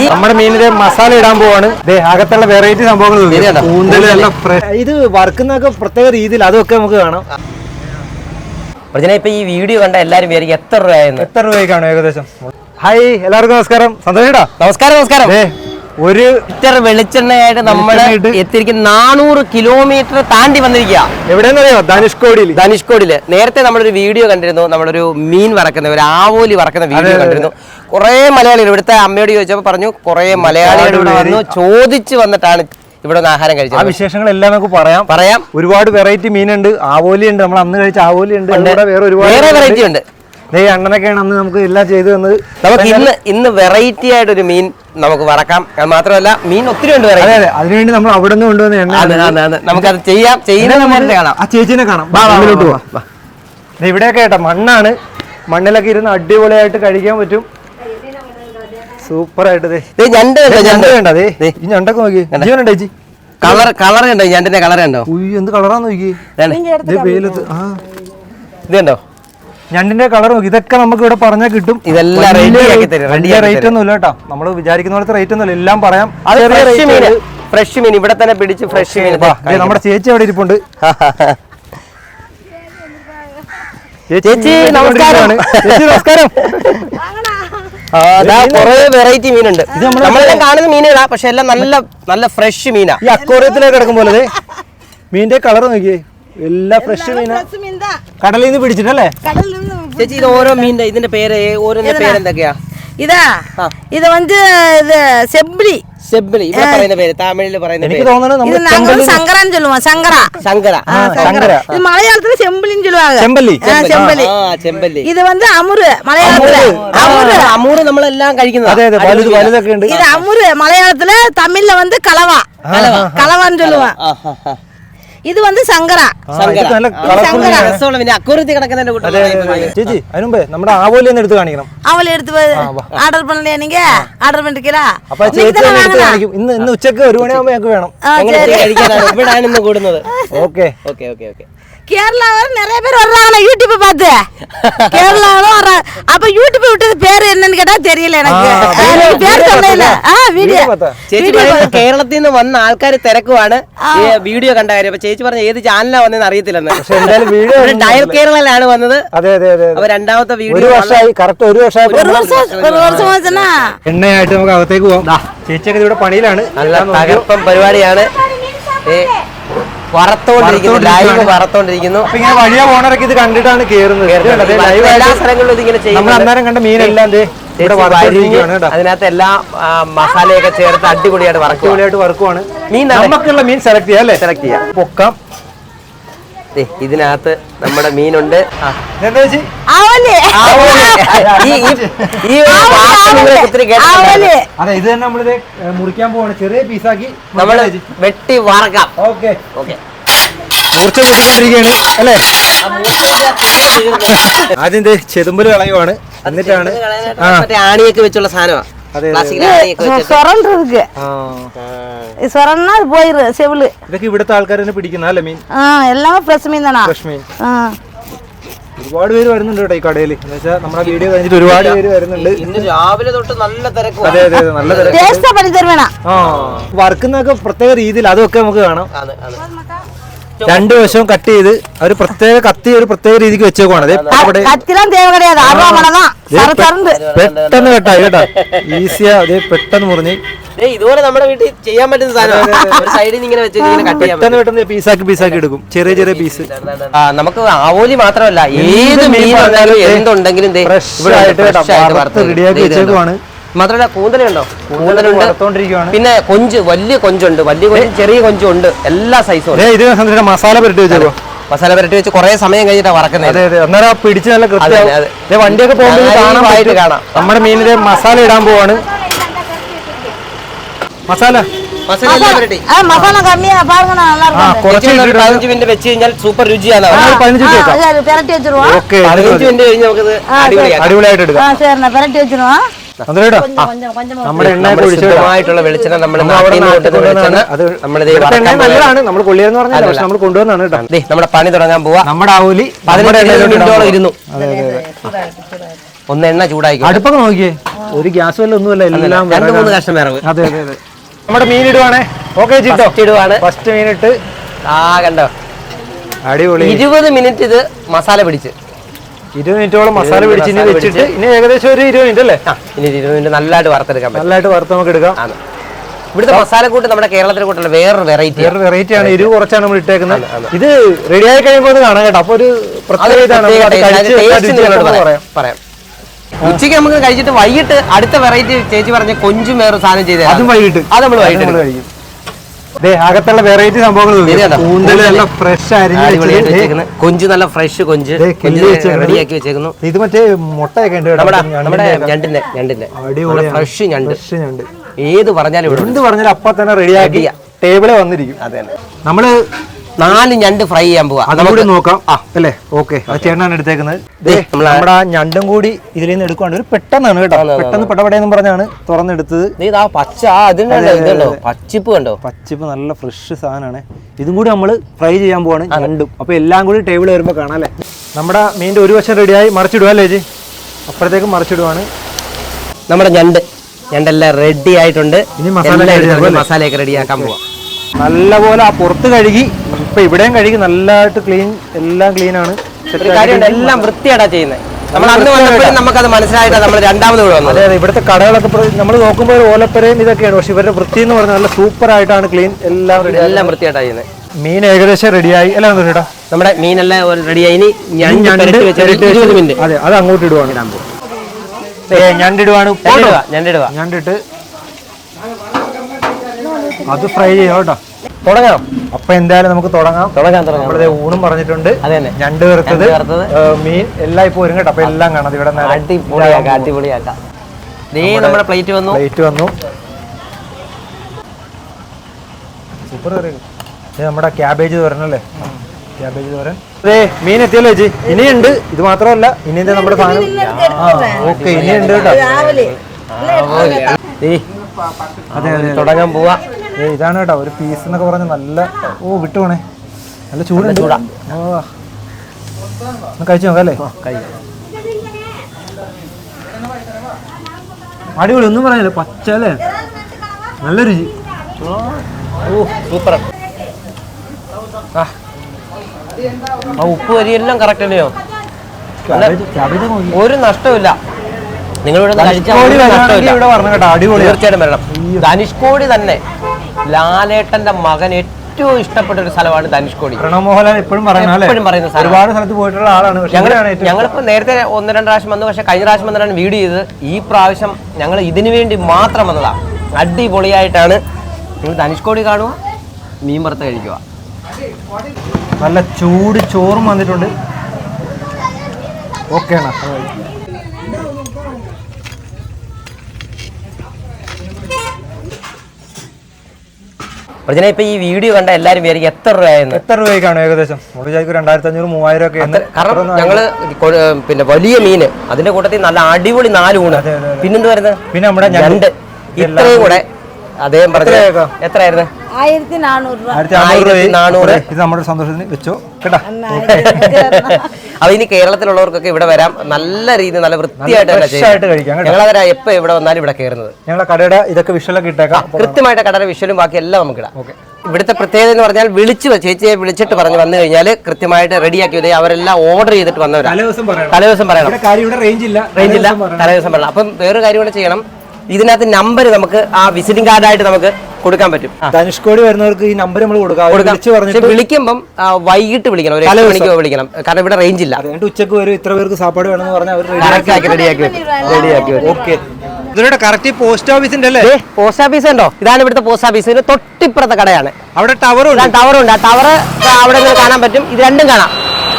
നമ്മുടെ മീനിന്റെ മസാല ഇടാൻ പോവാണ്. അകത്തുള്ള വെറൈറ്റി സംഭവങ്ങൾ ഇത് വറുക്കുന്നൊക്കെ പ്രത്യേക രീതിയിൽ അതൊക്കെ നമുക്ക് കാണാം. ഇപ്പൊ ഈ വീഡിയോ കണ്ട എല്ലാരും വിചാരിക്കും എത്ര രൂപയായിരുന്നു. എത്ര രൂപയ്ക്കാണ് ഏകദേശം? ഹായ്, എല്ലാവർക്കും നമസ്കാരം. സന്തോഷേട്ടാ നമസ്കാരം. ഒരു ലിറ്റർ വെളിച്ചെണ്ണയായിട്ട് നമ്മൾ എത്തിയിരിക്കുന്ന 400 കിലോമീറ്റർ താണ്ടി വന്നിരിക്കുക. എവിടെയെന്നറിയോ? ധനുഷ്കോടിയില്. നേരത്തെ നമ്മളൊരു വീഡിയോ കണ്ടിരുന്നു, നമ്മളൊരു മീൻ വറക്കുന്ന, ഒരു ആവോലി വറക്കുന്ന വീഡിയോ കണ്ടിരുന്നു. കുറെ മലയാളികൾ ഇവിടുത്തെ അമ്മയോട് ചോദിച്ചപ്പോൾ പറഞ്ഞു കുറെ മലയാളികൾ ഇവിടെ വന്നു ചോദിച്ചു വന്നിട്ടാണ് ഇവിടെ ആഹാരം കഴിച്ചത്. ആ വിശേഷങ്ങളെല്ലാം നമുക്ക് പറയാം. ഒരുപാട് വെറൈറ്റി മീനുണ്ട്, ആവോലി ഉണ്ട്, നമ്മൾ അന്ന് കഴിച്ച ആവോലി ഉണ്ട്, വേറെ വെറൈറ്റി ഉണ്ട്. അണ്ണനൊക്കെയാണ് അന്ന് നമുക്ക് എല്ലാം ചെയ്തു തന്നത്. നമുക്ക് ഇന്ന് വെറൈറ്റി ആയിട്ടൊരു മീൻ നമുക്ക് വറക്കാം. മാത്രമല്ല മീൻ ഒത്തിരി ഉണ്ട്. അതിനുവേണ്ടി നമ്മൾ അവിടെ നിന്ന് കൊണ്ടുവന്ന എണ്ണ നമുക്കത് ചെയ്യാം. കാണാം. ആ ചേച്ചിനെ കാണാം. ഇവിടെയൊക്കെ കേട്ടോ മണ്ണാണ്. മണ്ണിലൊക്കെ ഇരുന്ന് അടിപൊളിയായിട്ട് കഴിക്കാൻ പറ്റും. സൂപ്പറായിട്ട് ഞണ്ടൊക്കെ നോക്കി ജീവനുണ്ടോ ചേച്ചി? കളർ കണ്ടോ? ഞണ്ടിന്റെ കളർ കണ്ടോ? എന്ത് കളറാന്ന് നോക്കി. ഇത് കണ്ടോ ഞണ്ടിന്റെ കളർ നോക്കി. ഇതൊക്കെ നമുക്ക് ഇവിടെ പറഞ്ഞാൽ കിട്ടും. ഇതെല്ലാം റേറ്റ് ഒന്നും ഇല്ല കേട്ടോ. നമ്മൾ വിചാരിക്കുന്ന പോലത്തെ റേറ്റ് ഒന്നും ഇല്ല. എല്ലാം പറയാം. ഫ്രഷ് മീൻ ഇവിടെ തന്നെ പിടിച്ച് ഫ്രഷ് മീൻ. നമ്മുടെ ചേച്ചി അവിടെ ഇരിപ്പുണ്ട്. ചേച്ചി നമസ്കാരം. കുറെ വെറൈറ്റി മീനുണ്ട്. നമ്മളെല്ലാം കാണുന്ന മീനുകളാ, പക്ഷെ എല്ലാം നല്ല ഫ്രഷ് മീനാ. ഈ അക്വേറിയത്തിലേക്ക് കിടക്കും പോലെ മീനിന്റെ കളർ നോക്കിയേ. എല്ലാം ഫ്രഷ് മീനാ, കടലിൽ നിന്ന് പിടിച്ചിട്ടല്ലേ ചേച്ചി? ഇത് ഓരോ മീനിന്റെ ഇതിന്റെ പേര്, ഓരോന്നിന്റെ പേര് എന്തൊക്കെയാ? ഇത് വന്ന് സെബ്ലി. ഇവിടെ പറയുന്ന പേര് തമിഴില് പറയുന്ന എനിക്ക് തോന്നുന്നത് சங்கரான்னு சொல்லுவோம். இது மலையாளத்துல செம்பிலின்னு சொல்லுவாங்க. ചെമ്പല്ലി. ഇത് வந்து അമുറ്. മലയാളത്തില് അമൂറ് നമ്മളെല്ലാം കഴിക്കുന്നത്. ഇത് അമുറ്. മലയാളത്തില് തമിഴില് வந்து കളവാன்னு சொல்லுவோம். ഇത് വന്ന് സങ്കര. ചേച്ചി അതിനുമ്പേ നമ്മുടെ ആവോലി ഒന്ന് എടുത്ത് കാണിക്കണം. ആവോലി എടുത്ത് ഓർഡർ பண்ணலையா நீங்க? ഓർഡർ பண்ணிட்டீங்களா? അപ്പൊ ചേച്ചി കാണിക്കും. ഇന്ന് ഉച്ചക്ക് 1 മണിയാകുമ്പോ ഞങ്ങൾക്ക് വേണം. ഇവിടാണ് ഇന്ന് കൂടുന്നത്. ഓക്കെ. கேரளாவில் நிறைய பேர் வர்றாங்களா யூடியூப் பார்த்து? கேரளாவில் வர்றாங்க. அப்ப யூடியூப் விட்டது பேரு என்னன்னு கேட்டா தெரியல எனக்கு. பேர் சொல்லல. വീഡിയോ. ചേച്ചി കേരളത്തിൽ നിന്ന് വന്ന ആൾക്കാർ തിരക്കുവാണ് ഈ വീഡിയോ കണ്ട കാര്യം. അപ്പൊ ചേച്ചി പറഞ്ഞ ഏത് ചാനലാ വന്നതെന്ന് അറിയത്തില്ലെന്ന്. ഡയൽ കേരളയിലാണ് വന്നത്. അപ്പൊ രണ്ടാമത്തെ വീഡിയോ ഒരു വർഷമായി. എണ്ണയായിട്ട് നമുക്ക് അകത്തേക്ക് പോവാം. ചേച്ചിയൊക്കെ ഇവിടെ പണിയിലാണ്. നല്ല തകർപ്പം പരിപാടിയാണ്. വറുത്തോണ്ടിരിക്കുന്നു. വഴിയ പോണവരൊക്കെ ഇത് കണ്ടിട്ടാണ് കേറുന്നത്. എല്ലാ സ്ഥലങ്ങളിലും ഇതിങ്ങനെ നമ്മൾ അന്നേരം കണ്ട മീനെല്ലാം അതിനകത്ത് എല്ലാ മസാലയൊക്കെ ചേർത്ത് അടിപൊളിയായിട്ട് വറുക്കുവാണ്. നമുക്കുള്ള മീൻ സെലക്ട് ചെയ്യാം അല്ലേ? സെലക്ട് ചെയ്യാം. പൊക്കാം. ഇതിനകത്ത് നമ്മുടെ മീനുണ്ട്. അതെ, ഇത് തന്നെ നമ്മളിത് മുറിക്കാൻ പോവാണ്. ചെറിയ പീസാക്കി നമ്മള് വെട്ടി വറക്കാം. ഓക്കെ. മൂർച്ച കൂട്ടിക്കൊണ്ടിരിക്കുകയാണ് അല്ലേ? ആദ്യം ചെതുമ്പല് കളയുവാണ്. എന്നിട്ടാണ് ആണിയൊക്കെ വെച്ചുള്ള സാധനമാണ്. ഇതൊക്കെ ഇവിടുത്തെ ആൾക്കാർ തന്നെ പിടിക്കുന്ന അല്ലേ മീൻ? എല്ലാമേ ഫ്രഷ് മീൻ തന്നെ. ഒരുപാട് പേര് വരുന്നുണ്ട് കേട്ടോ ഈ കടയിൽ. എന്ന് വെച്ചാൽ നമ്മുടെ വീഡിയോ കഴിഞ്ഞിട്ട് ഒരുപാട് പേര് വരുന്നുണ്ട്. ഇന്ന് രാവിലെ തൊട്ട് നല്ല തിരക്ക്. അതെ നല്ല തിരക്ക്. വറുക്കുന്നൊക്കെ പ്രത്യേക രീതിയിൽ അതൊക്കെ നമുക്ക് കാണാം. രണ്ടു വശവും കട്ട് ചെയ്ത് ഒരു പ്രത്യേക കത്തി ഒരു പ്രത്യേക രീതിക്ക് വെച്ചേക്കുവാണ്. പെട്ടെന്ന് കെട്ടായി കേട്ടോ. ഈസിയാ. അതേ പെട്ടെന്ന് മുറിഞ്ഞ് ഇതുപോലെ നമ്മുടെ വീട്ടിൽ ചെയ്യാൻ പറ്റുന്ന പെട്ടെന്ന് പീസാക്കി എടുക്കും. ചെറിയ പീസ്. നമുക്ക് ആവോലി മാത്രമല്ല ഏത് മീൻ എന്തുണ്ടെങ്കിലും റെഡിയാക്കി വെച്ചേക്കുവാണ്. മാത്രമല്ല കൂന്തലുണ്ടോ? കൂന്തലുണ്ട്. പിന്നെ കൊഞ്ച്, വലിയ കൊഞ്ചുണ്ട്, വലിയ കൊഞ്ച്, ചെറിയ കൊഞ്ചുണ്ട്, എല്ലാ സൈസും. മസാല പുരട്ടി വെച്ചേക്കോ. മസാല പുരട്ടി വെച്ച് കുറെ സമയം കഴിഞ്ഞിട്ടാ വറക്കുന്നത്. അന്നേരം പിടിച്ച് നല്ല കൃത്യം. വണ്ടിയൊക്കെ പോകുമ്പോൾ കാണാം. നമ്മുടെ മീനിന്റെ മസാല ഇടാൻ പോവാണ്. മസാല കമ്മിയാ. 15 മിനിറ്റ് വെച്ച് കഴിഞ്ഞാൽ സൂപ്പർ രുചിയാണ്. 15 മിനിറ്റ് കഴിഞ്ഞ് നമുക്കത് അടിപൊളിയായിട്ട് എടുക്കാം. നമ്മുടെ എണ്ണയായിട്ടുള്ള വെളിച്ചെണ്ണ നല്ലതാണ്. നമ്മൾ കൊള്ളിയെന്ന് പറഞ്ഞാൽ നമ്മൾ കൊണ്ടുവന്നാണ് കേട്ടോ. നമ്മുടെ പണി തുടങ്ങാൻ പോവാ. നമ്മുടെ ആവോലി 15 മിനിറ്റോളം ഇരുന്നു. ഒന്ന് എണ്ണ ചൂടാക്കി അടുപ്പൊക്കെ നോക്കിയേ, ഒരു ഗ്യാസ് വല്ല ഒന്നുമല്ല, എല്ലാം 2-3 കഷ്ണം വിറവ്. അതെ അതെ അതെ. നമ്മുടെ മീൻ ഇടുവാണേ. ഓക്കെ ചിട്ടോ, ഇടുവാണ്. ഫസ്റ്റ് മീൻ ഇട്ട്. കണ്ടോ, അടിപൊളി. 20 മിനിറ്റ് ഇത് മസാല പിടിച്ച്, 20 മിനിറ്റോളം മസാല പിടിച്ച് ഇനി വെച്ചിട്ട് ഇനി ഏകദേശം ഒരു 20 മിനിറ്റ് അല്ലേ? ഇനി 20 മിനിറ്റ് നല്ലതായിട്ട് വറുത്തെടുക്കാൻ പറ്റും. നല്ലതായിട്ട് വറുത്ത് നമുക്ക് എടുക്കാം. ഇവിടുത്തെ മസാലക്കൂട്ട് നമ്മുടെ കേരളത്തിലെ കൂട്ടുള്ള വേറൊരു വെറൈറ്റി ആണ്. എരിവ് കുറച്ചാണ് നമ്മൾ ഇട്ടേക്കുന്നത്. ഇത് റെഡി ആയി കഴിയുമ്പോൾ കാണാം കേട്ടോ. അപ്പൊ ഒരു പ്രത്യേക പറയാം. ഉച്ചയ്ക്ക് നമുക്ക് കഴിച്ചിട്ട് വൈകിട്ട് അടുത്ത വെറൈറ്റി ചേച്ചി പറഞ്ഞ കൊഞ്ചും വേറെ സാധനം ചെയ്തേ, അതും വൈകിട്ട് അത് നമ്മൾ വൈകിട്ട് കഴിക്കും. അകത്തുള്ള വെറൈറ്റി സംഭവങ്ങൾ ഫ്രഷ് ആയിരുന്നു. കൊഞ്ച് നല്ല ഫ്രഷ് കൊഞ്ച് റെഡിയാക്കി വെച്ചേക്കുന്നു. ഇത് മറ്റേ മുട്ടയൊക്കെ ഉണ്ട് നമ്മുടെ ഞണ്ടിന്റെ ഫ്രഷ് ഞണ്ട്. ഏത് പറഞ്ഞാലും എന്ത് പറഞ്ഞാലും അപ്പൊ തന്നെ റെഡിയാക്കി ടേബിളെ വന്നിരിക്കും. അതെ, നമ്മള് 4 ഞണ്ട് ഫ്രൈ ചെയ്യാൻ പോവാ. അതുകൂടി നോക്കാം അല്ലേ? ഓക്കെ, അത് ചേട്ടനാണ് എടുത്തേക്കുന്നത്. നമ്മുടെ ആ ഞണ്ടും കൂടി ഇതിൽ നിന്ന് എടുക്കുവാണ്. ഒരു പെട്ടെന്നാണ് കേട്ടോ, പെട്ടെന്ന് പടപടയെന്നും പറഞ്ഞാണ് തുറന്നെടുത്തത്. പച്ച ഇതുണ്ടോ, പച്ചിപ്പ് കണ്ടോ, പച്ചിപ്പ് നല്ല ഫ്രഷ് സാധനമാണ്. ഇതും കൂടി നമ്മൾ ഫ്രൈ ചെയ്യാൻ പോവാണ് ഞണ്ടും. അപ്പൊ എല്ലാം കൂടി ടേബിൾ വരുമ്പോ കാണാം അല്ലേ? നമ്മുടെ മീനിന്റെ ഒരു വശം റെഡിയായി, മറിച്ചിടുക അല്ലേ ചേച്ചി? അപ്പോഴത്തേക്കും മറിച്ചിടുവാണ്. നമ്മുടെ ഞണ്ടെല്ലാം റെഡി ആയിട്ടുണ്ട്. ഇനി മസാലയൊക്കെ റെഡിയാക്കാൻ പോവാം. നല്ലപോലെ ആ പുറത്ത് കഴുകി, ഇപ്പൊ ഇവിടെയും കഴുകി നല്ലതായിട്ട് ക്ലീൻ, എല്ലാം ക്ലീൻ ആണ്. ഒരു കാര്യമുണ്ട്, എല്ലാം വൃത്തിയായിട്ടാ ചെയ്യുന്നത്. നമ്മൾ അന്ന് വന്നപ്പോഴും നമുക്കത് മനസ്സിലായിട്ടാണ് നമ്മൾ രണ്ടാമത് ഇവിടെ വന്നത്. അതെ അതെ, ഇവിടുത്തെ കടകളൊക്കെ നമ്മൾ നോക്കുമ്പോൾ ഓലപ്പരയും ഇതൊക്കെയാണ്, പക്ഷെ ഇവരുടെ വൃത്തി എന്ന് പറഞ്ഞാൽ നല്ല സൂപ്പർ ആയിട്ടാണ് ക്ലീൻ, എല്ലാം വൃത്തിയായിട്ടാ ചെയ്യുന്നത്. മീൻ ഏകദേശം റെഡിയായി അല്ല? നമ്മുടെ മീനെല്ലാം റെഡിയായി. ഇനി 20 മിനിറ്റ് അതെ, അത് അങ്ങോട്ട് ഇടുവാണ്. ഞണ്ടിടുവാണ്. ഞണ്ടിട്ട് അത് ഫ്രൈ ചെയ്യാം കേട്ടോ. തുടങ്ങാം. അപ്പൊ എന്തായാലും നമുക്ക് തുടങ്ങാം. നമ്മളിത് ഊണും പറഞ്ഞിട്ടുണ്ട്, ഞണ്ട് വറുത്തത്, മീൻ എല്ലാം ഇപ്പൊ വരും കേട്ടോ. അപ്പൊ എല്ലാം കാണാം ഇവിടെ. അടിപൊളിയാക്കാം. നമ്മുടെ പ്ലേറ്റ് വന്നു. സൂപ്പർ കറി. നമ്മുടെ ക്യാബേജ് തോരനല്ലേ? ക്യാബേജ് തോരൻ. അതെ, മീൻ എത്തിയല്ലോ ചേച്ചി. ഇനിയുണ്ട്, ഇത് മാത്രമല്ല ഇനി എന്താ നമ്മുടെ സാധനം. ഓക്കെ, ഇനിയുണ്ട് കേട്ടോ. അതെ അതെ, തുടങ്ങാൻ പോവാ. ഇതാണ് കേട്ടോ ഒരു പീസ് എന്നൊക്കെ പറഞ്ഞ നല്ല. വിട്ടുപോണേ, നല്ല ചൂടുണ്ട്. കഴിച്ചു നോക്കാം അല്ലേ? അടിപൊളി, ഒന്നും പറയാനില്ല. പച്ച അല്ലേ, നല്ല രുചി. സൂപ്പർ. ആ ഉപ്പ് വരിയെല്ലാം കറക്റ്റ് അല്ലയോ? ഒരു നഷ്ടമില്ല. തീർച്ചയായിട്ടും വരണം. ധനുഷ്കോടി തന്നെ ലാലേട്ടന്റെ മകൻ ഏറ്റവും ഇഷ്ടപ്പെട്ട ഒരു സ്ഥലമാണ് ധനുഷ്കോടി. പ്രണവമോഹൻലാൽ എപ്പോഴും പറയുന്ന ഒരുപാട് സ്ഥലത്ത് പോയിട്ടുള്ള ആളാണ്. ഞങ്ങളിപ്പോ നേരത്തെ 1-2 പ്രാവശ്യം വന്നു, പക്ഷെ കഴിഞ്ഞ പ്രാവശ്യം വന്നിട്ടാണ് വീഡിയോ ചെയ്തത്. ഈ പ്രാവശ്യം ഞങ്ങൾ ഇതിനു വേണ്ടി മാത്രം വന്നതാണ്. അടിപൊളിയായിട്ടാണ്. നിങ്ങൾ ധനുഷ്കോടി കാണുക, മീൻ വറുത്ത് കഴിക്കുക. നല്ല ചൂട് ചോറും വന്നിട്ടുണ്ട്. ഓക്കെ ആണ്. ഇപ്പൊ ഈ വീഡിയോ കണ്ട എല്ലാരും വിചാരിക്കും എത്ര രൂപയായിരുന്നു. എത്ര രൂപയ്ക്കാണ് ഏകദേശം? 2500-3000 ഒക്കെ. കാരണം ഞങ്ങള് പിന്നെ വലിയ മീന്, അതിന്റെ കൂട്ടത്തിൽ നല്ല അടിപൊളി 4 ഊണ്, പിന്നെന്ത് വരുന്നത്, പിന്നെ നമ്മുടെ ഞണ്ട്, ഇത്രയും കൂടെ അദ്ദേഹം പറഞ്ഞു. എത്രയായിരുന്നു? 1400. ഇത് നമ്മുടെ സന്തോഷത്തിന് വെച്ചോ കേട്ടോ. അത് ഇനി കേരളത്തിലുള്ളവർക്കൊക്കെ ഇവിടെ വരാം. നല്ല രീതി, നല്ല വൃത്തിയായിട്ട് കഴിക്കാം. ഞങ്ങളവരാ എപ്പോ ഇവിടെ വന്നാലും ഇവിടെ കയറുന്നത്. ഞങ്ങളെ കടയുടെ ഇതൊക്കെ വിഷ്വലൊക്കെ ഇട്ടേക്കാം. കൃത്യമായിട്ട് കടയുടെ വിഷ്വലും ബാക്കി എല്ലാം നമുക്ക് ഇടാം. ഇവിടുത്തെ പ്രത്യേകത എന്ന് പറഞ്ഞാൽ ചേച്ചിയെ വിളിച്ചിട്ട് പറഞ്ഞു വന്നു കഴിഞ്ഞാൽ കൃത്യമായിട്ട് റെഡിയാക്കി വരും. അവരെല്ലാം ഓർഡർ ചെയ്തിട്ട് വന്നവരാ. തലേദിവസം പറയണം. റേഞ്ച് ഇല്ല, തലേദിവസം പറയണം. അപ്പം വേറൊരു കാര്യം കൂടെ ചെയ്യണം. ഇതിനകത്ത് നമ്പർ നമുക്ക് ആ വിസിറ്റിംഗ് കാർഡായിട്ട് നമുക്ക് കൊടുക്കാൻ പറ്റും. ധനുഷ്കോടി വരുന്നവർക്ക് ഈ നമ്പർ നമ്മൾ കൊടുക്കാം. വിളിക്കുമ്പം വൈകിട്ട് വിളിക്കണം, ഒരു 8 മണിക്കോ വിളിക്കണം. കാരണം ഇവിടെ റേഞ്ച് ഇല്ല. ഉച്ചക്ക് വരും, ഇത്ര പേർക്ക് സാപ്പാട് വേണമെന്ന് പറഞ്ഞാൽ റെഡിയാക്കി വരും. ഓക്കെ. ഇതിലൂടെ കറക്റ്റ് പോസ്റ്റ് ഓഫീസിന്റെ അല്ലേ? പോസ്റ്റ് ഓഫീസ് ഉണ്ടോ? ഇതാണ് ഇവിടുത്തെ പോസ്റ്റ് ഓഫീസ്. ഇതിന് തൊട്ടിപ്പുറത്തെ കടയാണ്. അവിടെ ടവറുണ്ട്. ആ ടവർ അവിടെ നിന്ന് കാണാൻ പറ്റും. ഇത് രണ്ടും കാണാം.